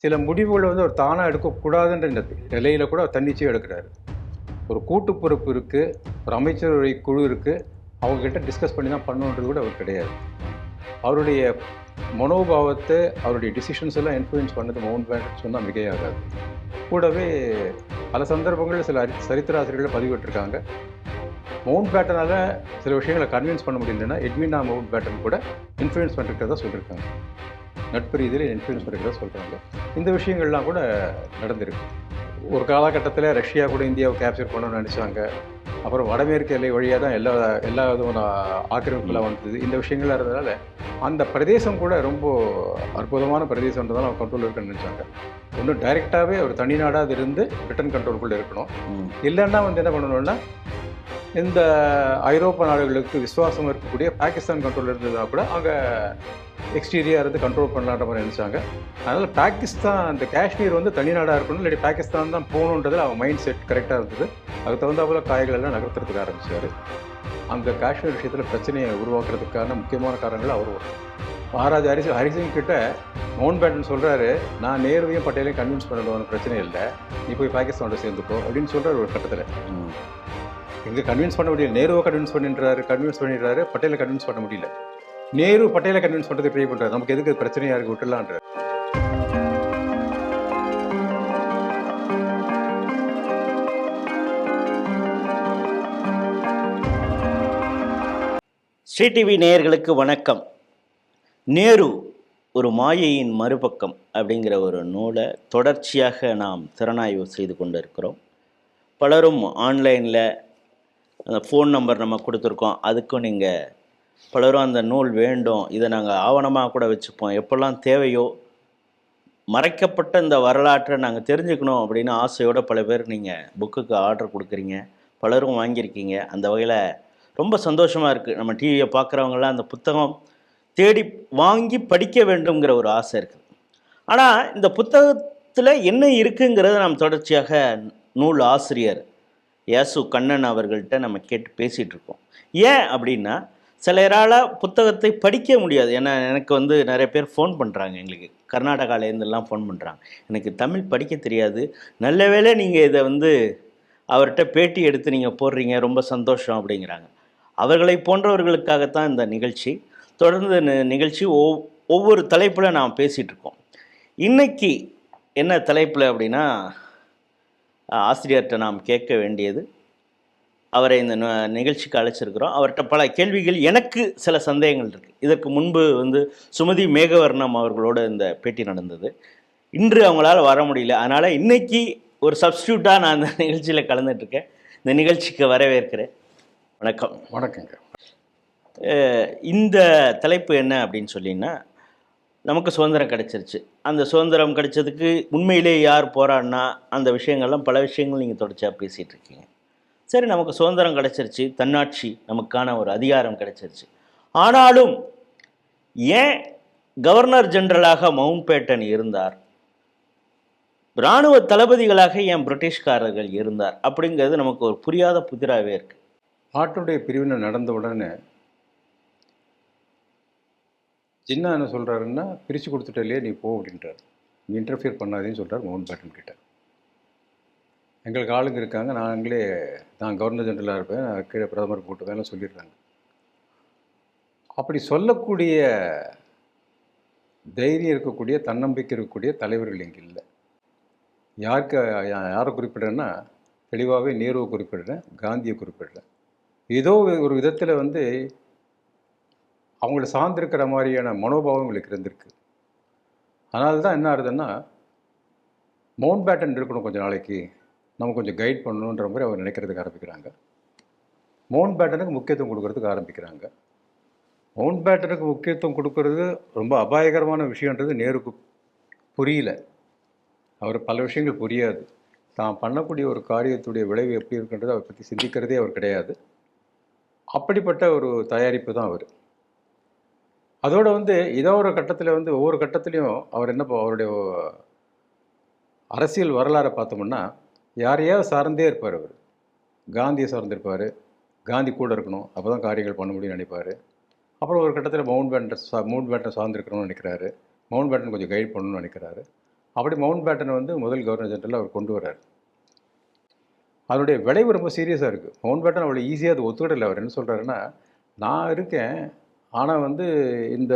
சில முடிவுகளை வந்து அவர் தானாக எடுக்கக்கூடாதுன்ற இந்த நிலையில் கூட அவர் தன்னிச்சையாக எடுக்கிறாரு. ஒரு கூட்டு பொறுப்பு இருக்குது, ஒரு அமைச்சரவை குழு இருக்குது, அவங்கக்கிட்ட டிஸ்கஸ் பண்ணி தான் பண்ணணுன்றது கூட அவர் கிடையாது. அவருடைய மனோபாவத்தை, அவருடைய டிசிஷன்ஸ் எல்லாம் இன்ஃப்ளூயன்ஸ் பண்ணது மவுண்ட் பேட்டன் சொன்னால் மிகையாகாது. கூடவே பல சந்தர்ப்பங்களில் சில சரித்திராசிரியர்களை பதிவிட்டிருக்காங்க. மவுண்ட் பேட்டனால் சில விஷயங்களை கன்வின்ஸ் பண்ண முடியலன்னா எட்வினா மவுண்ட் பேட்டன் கூட இன்ஃப்ளூயன்ஸ் பண்ணிருக்கிறதா சொல்லியிருக்காங்க. நட்பு ரீதியில் இன்ஃப்ளூயன்ஸ் பண்ணிருக்கிறதா சொல்கிறாங்க. இந்த விஷயங்கள்லாம் கூட நடந்திருக்கு. ஒரு காலகட்டத்தில் ரஷ்யா கூட இந்தியாவை கேப்சர் பண்ணணும்னு நினச்சாங்க. அப்புறம் வடமேற்கு எல்லை வழியாக தான் எல்லா விதமான ஆக்கிரமிப்புலாம் வந்தது. இந்த விஷயங்கள்லாம் இருந்ததுனால அந்த பிரதேசம் கூட ரொம்ப அற்புதமான பிரதேசம்ன்றதால அவங்க கண்ட்ரோல் இருக்குன்னு நினச்சாங்க. ஒன்றும் டைரெக்டாகவே ஒரு தனி நாடாக அது இருந்து பிரிட்டன் கண்ட்ரோலுக்குள்ளே இருக்கணும். இல்லைன்னா வந்து என்ன பண்ணணும்னா இந்த ஐரோப்பா நாடுகளுக்கு விசுவாசம் இருக்கக்கூடிய பாகிஸ்தான் கண்ட்ரோல் இருந்ததுனா கூட அங்கே எக்ஸ்டீரியாக இருந்து கண்ட்ரோல் பண்ணலான்ற மாதிரி நினச்சாங்க. அதனால் பாகிஸ்தான் அந்த காஷ்மீர் வந்து தனி நாடாக இருக்கணும், இல்லாட்டி பாகிஸ்தான் தான் போகணுன்றதில் அவங்க மைண்ட் செட் கரெக்டாக இருந்தது. அதுக்கு தகுந்தாப்புல காய்கள் எல்லாம் நகர்த்துறதுக்கு ஆரம்பிச்சார். அந்த காஷ்மீர் விஷயத்தில் பிரச்சனையை உருவாக்குறதுக்கான முக்கியமான காரணங்கள் அவர் மகாராஜா ஹரிசிங் கிட்ட மவுண்ட் பேட்டன் சொல்கிறாரு, நான் நேருவையும் பட்டேலையும் கன்வின்ஸ் பண்ணுறது பிரச்சனை இல்லை, நீ போய் பாகிஸ்தானோட சேர்ந்துக்கோ அப்படின்னு சொல்கிறார் ஒரு கட்டத்தில். இங்கே கன்வின்ஸ் பண்ண முடியல. நேருவை கன்வின்ஸ் பண்ணிடுறாரு, பட்டேலை கன்வின்ஸ் பண்ண முடியல. நேரு பட்டேலை கன்வின்ஸ் பண்ணுறதுக்கு ட்ரை பண்ணுறாரு. நமக்கு எதுக்கு பிரச்சனையாக இருக்குது விட்டுலான்ற. ஸ்ரீ டிவி நேயர்களுக்கு வணக்கம். நேரு ஒரு மாயையின் மறுபக்கம் அப்படிங்கிற ஒரு நூலை தொடர்ச்சியாக நாம் திறனாய்வு செய்து கொண்டு இருக்கிறோம். பலரும் ஆன்லைனில் அந்த ஃபோன் நம்பர் நம்ம கொடுத்துருக்கோம், அதுக்கும் நீங்கள் பலரும் அந்த நூல் வேண்டும், இதை நாங்கள் ஆவணமாக கூட வச்சுப்போம், எப்போல்லாம் தேவையோ மறைக்கப்பட்ட இந்த வரலாற்றை நாங்கள் தெரிஞ்சுக்கணும் அப்படின்னு ஆசையோடு பல பேர் நீங்கள் புக்குக்கு ஆர்டர் கொடுக்குறீங்க, பலரும் வாங்கியிருக்கீங்க. அந்த வகையில் ரொம்ப சந்தோஷமாக இருக்குது. நம்ம டிவியை பார்க்குறவங்களாம் அந்த புத்தகம் தேடி வாங்கி படிக்க வேண்டுங்கிற ஒரு ஆசை இருக்குது. ஆனால் இந்த புத்தகத்தில் என்ன இருக்குங்கிறத நாம் தொடர்ச்சியாக நூல் ஆசிரியர் யாசு கண்ணன் அவர்கள்ட்ட நம்ம கேட்டு பேசிகிட்டு இருக்கோம். ஏன் அப்படின்னா சிலரால் புத்தகத்தை படிக்க முடியாது. ஏன்னா எனக்கு வந்து நிறைய பேர் ஃபோன் பண்ணுறாங்க, எங்களுக்கு கர்நாடகாலேருந்துலாம் ஃபோன் பண்ணுறாங்க, எனக்கு தமிழ் படிக்க தெரியாது, நல்ல வேளை நீங்கள் இதை வந்து அவர்கிட்ட பேட்டி எடுத்து நீங்கள் போடுறீங்க, ரொம்ப சந்தோஷம் அப்படிங்கிறாங்க. அவர்களை போன்றவர்களுக்காகத்தான் இந்த நிகழ்ச்சி. தொடர்ந்து நிகழ்ச்சி ஒவ்வொரு தலைப்பில் நாம் பேசிகிட்டு இருக்கோம். இன்றைக்கி என்ன தலைப்பில் அப்படின்னா, ஆசிரியர்கிட்ட நாம் கேட்க வேண்டியது, அவரை இந்த நிகழ்ச்சிக்கு அழைச்சிருக்கிறோம். அவர்கிட்ட பல கேள்விகள், எனக்கு சில சந்தேகங்கள் இருக்குது. இதற்கு முன்பு வந்து சுமதி மேகவர்ணம் அவர்களோட இந்த பேட்டி நடந்தது. இன்று அவங்களால வர முடியல, அதனால் இன்றைக்கி ஒரு சப்ஸ்டியூட்டாக நான் இந்த நிகழ்ச்சியில் கலந்துட்டுருக்கேன். இந்த நிகழ்ச்சிக்கு வரவேற்கிறேன். வணக்கம். வணக்கங்க. இந்த தலைப்பு என்ன அப்படின்னு சொல்லிங்கன்னா, நமக்கு சுதந்திரம் கிடச்சிருச்சு. அந்த சுதந்திரம் கிடைச்சதுக்கு உண்மையிலே யார் போராடினா, அந்த விஷயங்கள்லாம் பல விஷயங்கள் நீங்கள் தொடர்ச்சியாக பேசிகிட்டு இருக்கீங்க. சரி, நமக்கு சுதந்திரம் கிடச்சிருச்சு, தன்னாட்சி, நமக்கான ஒரு அதிகாரம் கிடச்சிருச்சு. ஆனாலும் ஏன் கவர்னர் ஜெனரலாக மவுண்ட் பேட்டன் இருந்தார், இராணுவ தளபதிகளாக ஏன் பிரிட்டிஷ்காரர்கள் இருந்தார் அப்படிங்கிறது நமக்கு ஒரு புரியாத புதிராகவே இருக்குது. நாட்டுடைய பிரிவினை நடந்த உடனே ஜின்னா என்ன சொல்கிறாருன்னா, பிரித்து கொடுத்துட்டே நீ போ அப்படின்றார். நீ இன்டர்ஃபியர் பண்ணாதேன்னு சொல்கிறார் மவுண்ட் பேட்டன் கிட்ட. எங்களுக்கு ஆளுங்க இருக்காங்க, நான் கவர்னர் ஜெனரலாக இருப்பேன், நான் கீழே பிரதமர் போட்டுவேன் சொல்லிடுறாங்க. அப்படி சொல்லக்கூடிய தைரியம் இருக்கக்கூடிய, தன்னம்பிக்கை இருக்கக்கூடிய தலைவர்கள் இங்கே இல்லை. யாரை குறிப்பிடுறேன்னா, தெளிவாகவே நேருவை குறிப்பிடுறேன், காந்தியை குறிப்பிடுறேன். ஏதோ ஒரு விதத்தில் வந்து அவங்கள சார்ந்திருக்கிற மாதிரியான மனோபாவம் எங்களுக்கு இருந்திருக்கு. அதனால தான் என்ன ஆகுதுன்னா, மவுண்ட் பேட்டன் இருக்கணும் கொஞ்சம் நாளைக்கு, நம்ம கொஞ்சம் கைட் பண்ணணுன்ற மாதிரி அவர் நினைக்கிறதுக்கு ஆரம்பிக்கிறாங்க. மவுண்ட் பேட்டனுக்கு முக்கியத்துவம் கொடுக்கறதுக்கு ஆரம்பிக்கிறாங்க. மவுண்ட் பேட்டனுக்கு முக்கியத்துவம் கொடுக்கறது ரொம்ப அபாயகரமான விஷயன்றது நேருக்கு புரியல. அவர் பல விஷயங்கள் புரியாது. தான் பண்ணக்கூடிய ஒரு காரியத்துடைய விளைவு எப்படி இருக்குன்றது அவரை பற்றி சிந்திக்கிறதே அவர் கிடையாது. அப்படிப்பட்ட ஒரு தயாரிப்பு தான் அவர். அதோடு வந்து ஏதோ ஒரு கட்டத்தில் வந்து ஒவ்வொரு கட்டத்துலேயும் அவர் அவருடைய அரசியல் வரலாறை பார்த்தோம்னா யாரையாவது சார்ந்தே இருப்பார். அவர் காந்தியை சார்ந்திருப்பார், காந்தி கூட இருக்கணும், அப்போ தான் காரியங்கள் பண்ண முடியும்னு நினைப்பார். அப்புறம் ஒரு கட்டத்தில் மவுண்ட் பேட்டனை சார்ந்திருக்கணும்னு நினைக்கிறாரு, மவுண்ட் பேட்டன் கொஞ்சம் கைட் பண்ணணும்னு நினைக்கிறாரு. அப்படி மவுண்ட் பேட்டனை வந்து முதல் கவர்னர் ஜெனரல் அவர் கொண்டு வர்றார். அதனுடைய விளைவு ரொம்ப சீரியஸாக இருக்குது. மவுண்ட் பேட்டன் அவ்வளோ ஈஸியாக அது ஒத்துக்கிடல. அவர் என்ன சொல்கிறாருன்னா, நான் இருக்கேன், ஆனால் வந்து இந்த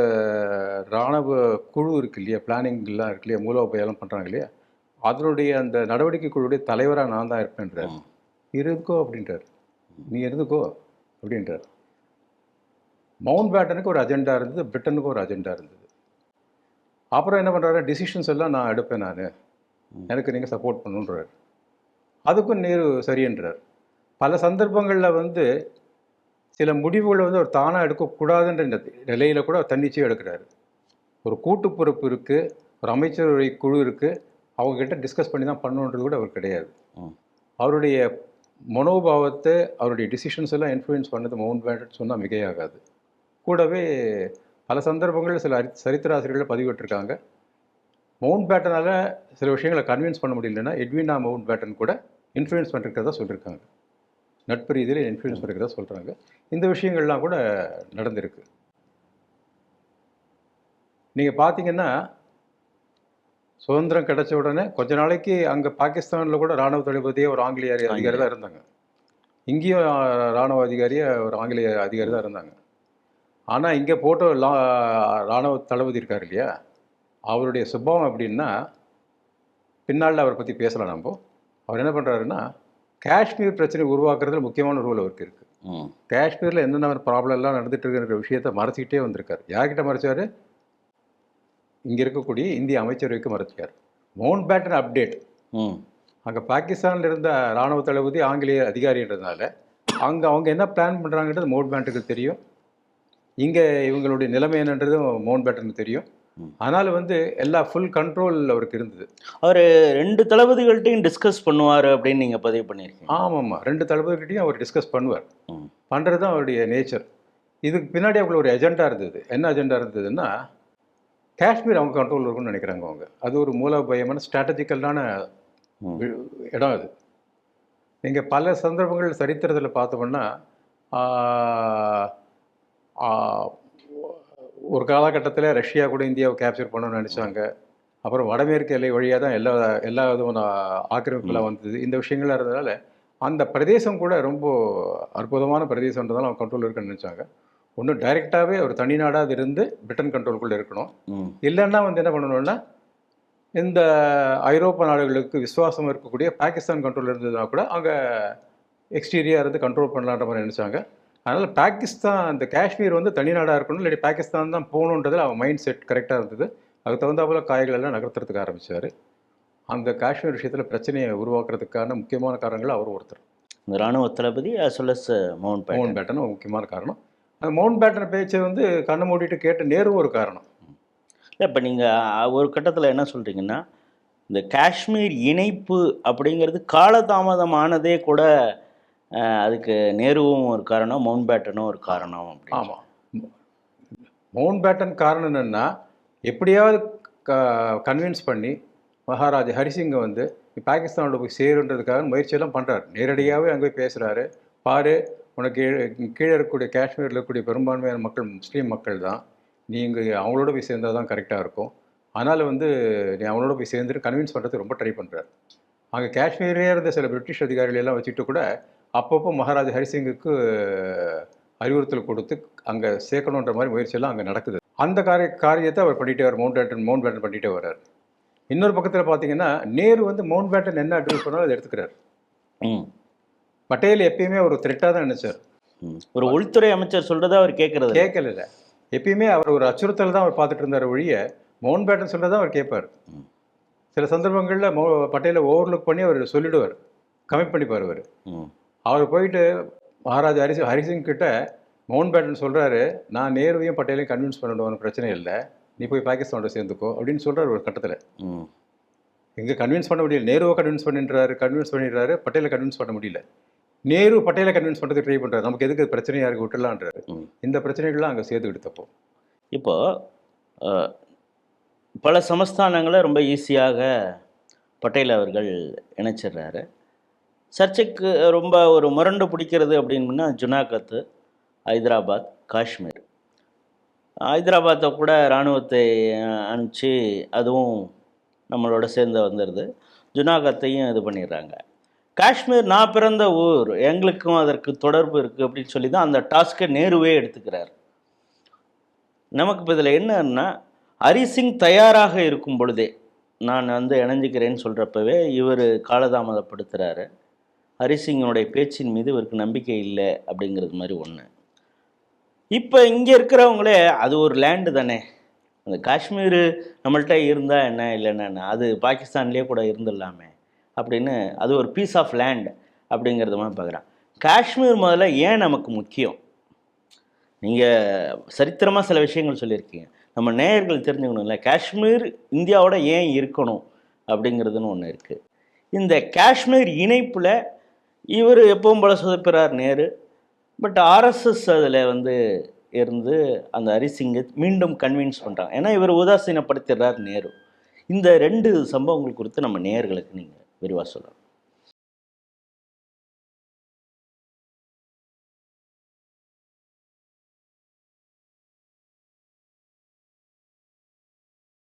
இராணுவ குழு இருக்கு இல்லையா, பிளானிங்லாம் இருக்கு இல்லையா, மூலோபாயம்லாம் பண்ணுறாங்க இல்லையா, அதனுடைய அந்த நடவடிக்கை குழுவுடைய தலைவராக நான் தான் இருப்பேன்றார். இருந்துக்கோ அப்படின்றார், நீ இருந்துக்கோ அப்படின்றார். மவுண்ட் பேட்டனுக்கு ஒரு அஜெண்டா இருந்தது, பிரிட்டனுக்கு ஒரு அஜெண்டா இருந்தது. அப்புறம் என்ன பண்ணுறாரு, டிசிஷன்ஸ் எல்லாம் நான் எடுப்பேன், நான் எனக்கு நீங்கள் சப்போர்ட் பண்ணுன்றார். அதுக்கும் நேரு சரியன்றார். பல சந்தர்ப்பங்களில் வந்து சில முடிவுகளை வந்து அவர் தானாக எடுக்கக்கூடாதுன்ற நிலையில் கூட அவர் தன்னிச்சையாக எடுக்கிறாரு. ஒரு கூட்டு பொறுப்பு இருக்குது, ஒரு அமைச்சரவை குழு இருக்குது, அவங்கக்கிட்ட டிஸ்கஸ் பண்ணி தான் பண்ணணுன்றது கூட அவர் கிடையாது. அவருடைய மனோபாவத்தை, அவருடைய டிசிஷன்ஸ் எல்லாம் இன்ஃப்ளூயன்ஸ் பண்ணது மவுண்ட் பேட்டன் சொன்னால் மிகையாகாது. கூடவே பல சந்தர்ப்பங்களில் சில சரித்திராசிரியர்களை பதிவிட்டிருக்காங்க. மவுண்ட் பேட்டனால் சில விஷயங்களை கன்வின்ஸ் பண்ண முடியலன்னா எட்வினா மவுண்ட் பேட்டன் கூட இன்ஃப்ளூயன்ஸ் பண்ணிருக்கிறதா சொல்லியிருக்காங்க. நட்பு ரீதியில் இன்ஃப்ளூயன்ஸ் பண்ணிருக்கிறதா சொல்கிறாங்க. இந்த விஷயங்கள்லாம் கூட நடந்திருக்கு. நீங்கள் பார்த்தீங்கன்னா, சுதந்திரம் கிடைச்ச உடனே கொஞ்ச நாளைக்கு அங்கே பாகிஸ்தானில் கூட இராணுவ தளபதியே ஒரு ஆங்கிலேய அதிகாரி தான் இருந்தாங்க. இங்கேயும் இராணுவ அதிகாரியே ஒரு ஆங்கிலேய அதிகாரி தான் இருந்தாங்க. ஆனால் இங்கே போட்ட இராணுவ தளபதி இருக்கார் இல்லையா, அவருடைய சுபாவம் எப்படின்னா, பின்னால் அவரை பற்றி பேசலாம். நம்ம அவர் என்ன பண்ணுறாருன்னா, காஷ்மீர் பிரச்சனை உருவாக்குறதுல முக்கியமான ரோல் அவருக்கு இருக்குது. காஷ்மீரில் என்னென்ன ப்ராப்ளம்லாம் நடந்துட்டு இருக்குங்கிற விஷயத்தை மறைச்சிக்கிட்டே வந்திருக்கார். யார்கிட்ட மறைச்சார்? இங்கே இருக்கக்கூடிய இந்திய அமைச்சரவைக்கு மறைச்சார். மவுண்ட் பேட்டன் அப்டேட், அங்கே பாகிஸ்தானில் இருந்த இராணுவ தளபதி ஆங்கிலேய அதிகாரின்றதுனால அங்கே அவங்க என்ன பிளான் பண்ணுறாங்கன்றது மவுண்ட் பேட்டனுக்கு தெரியும். இங்கே இவங்களுடைய நிலைமை என்னன்றதும் மவுண்ட் பேட்டனுக்கு தெரியும். அதனால் வந்து எல்லா ஃபுல் கண்ட்ரோல் அவருக்கு இருந்தது. அவர் 2 தளபதிகள்கிட்டையும் டிஸ்கஸ் பண்ணுவார் அப்படின்னு நீங்கள் பதிவு பண்ணியிருக்கீங்க. ஆமாம்மா, 2 தளபதிகிட்டையும் அவர் டிஸ்கஸ் பண்ணுவார். பண்ணுறது தான் அவருடைய நேச்சர். இதுக்கு பின்னாடி அவங்களுக்கு ஒரு எஜெண்டா இருந்தது. என்ன அஜெண்டா இருந்ததுன்னா, காஷ்மீர் அவங்க கண்ட்ரோல் இருக்குன்னு நினைக்கிறாங்க அவங்க. அது ஒரு மூலோபாயமான ஸ்ட்ராட்டஜிக்கலான இடம் அது. நீங்கள் பல சந்தர்ப்பங்கள் சரித்திரத்தில் பார்த்தோம்னா, ஒரு காலகட்டத்தில் ரஷ்யா கூட இந்தியாவை கேப்சர் பண்ணணும்னு நினச்சாங்க. அப்புறம் வடமேற்கு எல்லை வழியாக தான் எல்லா விதமான ஆக்கிரமிப்புலாம் வந்தது. இந்த விஷயங்கள்லாம் இருந்ததுனால அந்த பிரதேசம் கூட ரொம்ப அற்புதமான பிரதேசம்ன்றதால அவங்க கண்ட்ரோல் இருக்குன்னு நினச்சாங்க. ஒன்றும் டைரெக்டாகவே ஒரு தனி நாடாக இருந்து பிரிட்டன் கண்ட்ரோலுக்குள்ளே இருக்கணும். இல்லைன்னா வந்து என்ன பண்ணணும்னா, இந்த ஐரோப்பா நாடுகளுக்கு விசுவாசம் இருக்கக்கூடிய பாகிஸ்தான் கண்ட்ரோல் இருந்ததுன்னா கூட அங்கே எக்ஸ்டீரியாக இருந்து கண்ட்ரோல் பண்ணலான்ற மாதிரி நினச்சாங்க. அதனால் பாகிஸ்தான், அந்த காஷ்மீர் வந்து தனி நாடாக இருக்கணும், இல்லாட்டி பாகிஸ்தான் தான் போகணுன்றதில் அவன் மைண்ட் செட் கரெக்டாக இருந்தது. அதுக்கு தகுந்தாப்புல காய்கள் எல்லாம் நகர்த்துறதுக்கு ஆரம்பித்தார். அந்த காஷ்மீர் விஷயத்தில் பிரச்சனையை உருவாக்குறதுக்கான முக்கியமான காரணங்கள் அவர் ஒருத்தர். இந்த இராணுவ தளபதி as well as Mountbatten ஒரு முக்கியமான காரணம். அந்த மவுண்ட் பேட்டன் பேச்சை வந்து கண்ணை மூடிட்டு கேட்டு நேரு ஒரு காரணம். இப்போ நீங்கள் ஒரு கட்டத்தில் என்ன சொல்கிறீங்கன்னா, இந்த காஷ்மீர் இணைப்பு அப்படிங்கிறது காலதாமதமானதே கூட அதுக்கு நேருவும் ஒரு காரணம், மவுண்ட் பேட்டனும் ஒரு காரணம். ஆமாம், மவுண்ட் பேட்டன் காரணம் என்னென்னா, எப்படியாவது கன்வின்ஸ் பண்ணி மகாராஜா ஹரிசிங்கை வந்து பாகிஸ்தானோட போய் சேருன்றதுக்காக முயற்சியெல்லாம் பண்ணுறாரு. நேரடியாகவே அங்கே போய் பேசுகிறாரு. பாரு, உனக்கு கீழே இருக்கக்கூடிய காஷ்மீரில் இருக்கக்கூடிய பெரும்பான்மையான மக்கள் முஸ்லீம் மக்கள் தான், நீ இங்கே அவங்களோட போய் சேர்ந்தால் தான் கரெக்டாக இருக்கும். அதனால் வந்து நீ அவங்களோட போய் சேர்ந்துட்டு கன்வின்ஸ் பண்ணுறது ரொம்ப ட்ரை பண்ணுறாரு. அங்கே காஷ்மீரே இருந்த சில பிரிட்டிஷ் அதிகாரிகளெல்லாம் வச்சுட்டு கூட அப்பப்போ மகாராஜா ஹரிசிங்குக்கு அறிவுறுத்தல் கொடுத்து அங்கே சேர்க்கணுன்ற மாதிரி முயற்சியெல்லாம் அங்கே நடக்குது. அந்த காரியத்தை அவர் பண்ணிகிட்டே வர மவுண்ட் பேட்டன் பண்ணிகிட்டே வர்றார். இன்னொரு பக்கத்தில் பார்த்தீங்கன்னா, நேரு வந்து மவுண்ட் பேட்டன் என்ன அட்வைஸ் பண்ணாலும் அதை எடுத்துக்கிறார். பட்டேல் எப்பயுமே ஒரு த்ரெட்டாக தான் நினைச்சார். ஒரு உள்துறை அமைச்சர் சொல்கிறத அவர் கேட்கல. எப்பயுமே அவர் ஒரு அச்சுறுத்தல் தான் அவர் பார்த்துட்டு இருந்தார் ஒழிய மவுண்ட் பேட்டன் சொல்கிறதான் அவர் கேட்பார். சில சந்தர்ப்பங்களில் பட்டேலை ஓவர்லுக் பண்ணி அவர் சொல்லிடுவார், கமிட் பண்ணிப்பார். அவர் போயிட்டு மகாராஜா ஹரிசிங் கிட்ட மவுண்ட் பேட்டன் சொல்கிறாரு, நான் நேருவையும் பட்டேலையும் கன்வின்ஸ் பண்ணிடுவோம், பிரச்சனை இல்லை, நீ போய் பாகிஸ்தானோட சேர்ந்துக்கோ அப்படின்னு சொல்கிறார் ஒரு கட்டத்தில். எங்கே கன்வின்ஸ் பண்ண முடியல, நேருவை கன்வின்ஸ் பண்ணிடுறாரு, பட்டேலை கன்வின்ஸ் பண்ண முடியல. நேரு பட்டேலை கன்வின்ஸ் பண்ணுறதுக்கு ட்ரை பண்ணுறாரு, நமக்கு எதுக்கு பிரச்சனையாக இருக்குது விட்டுலான்றாரு. இந்த பிரச்சனைகள்லாம் அங்கே சேர்த்துக்கிட்டு தப்போம். இப்போது பல சமஸ்தானங்களை ரொம்ப ஈஸியாக பட்டேல் அவர்கள் இணைச்சிடுறாரு. சர்ச்சைக்கு ரொம்ப ஒரு முரண்டு பிடிக்கிறது அப்படின்னா ஜுனாகத், ஹைதராபாத், காஷ்மீர். ஹைதராபாத்தை கூட இராணுவத்தை அனுப்பிச்சு அதுவும் நம்மளோட சேர்ந்து வந்துடுது. ஜுனாகத்தையும் இது பண்ணிடுறாங்க. காஷ்மீர் நான் பிறந்த ஊர், எங்களுக்கும் அதற்கு தொடர்பு இருக்குது அப்படின்னு சொல்லி தான் அந்த டாஸ்க்கை நேருவே எடுத்துக்கிறார். நமக்கு இப்போ இதில் என்னன்னா, ஹரிசிங் தயாராக இருக்கும் பொழுதே நான் இணைஞ்சிக்கிறேன்னு சொல்கிறப்பவே இவர் காலதாமதப்படுத்துகிறாரு. ஹரிசிங்கனுடைய பேச்சின் மீது இவருக்கு நம்பிக்கை இல்லை அப்படிங்கிறது மாதிரி ஒன்று. இப்போ இங்கே இருக்கிறவங்களே அது ஒரு லேண்டு தானே, அந்த காஷ்மீர் நம்மள்கிட்ட இருந்தால் என்ன இல்லைன்னா என்ன, அது பாகிஸ்தான்லேயே கூட இருந்துடலாமே அப்படின்னு, அது ஒரு பீஸ் ஆஃப் லேண்ட் அப்படிங்கிறது மாதிரி பார்க்குறான். காஷ்மீர் முதல்ல ஏன் நமக்கு முக்கியம்? நீங்கள் சரித்திரமாக சில விஷயங்கள் சொல்லியிருக்கீங்க, நம்ம நேயர்கள் தெரிஞ்சுக்கணும்ல, காஷ்மீர் இந்தியாவோட ஏன் இருக்கணும் அப்படிங்கிறதுன்னு ஒன்று இருக்குது. இந்த காஷ்மீர் இணைப்பில் இவர் எப்பவும் போல சொதப்பிறார் நேரு. பட் ஆர்எஸ்எஸ் அதில் இருந்து அந்த ஹரிசிங்கை மீண்டும் கன்வின்ஸ் பண்ணுறாங்க. ஏன்னா இவர் உதாசீனப்படுத்திடுறார் நேரு. இந்த 2 சம்பவங்கள் குறித்து நம்ம நேயர்களுக்கு நீங்கள் விரிவாக சொல்லலாம்.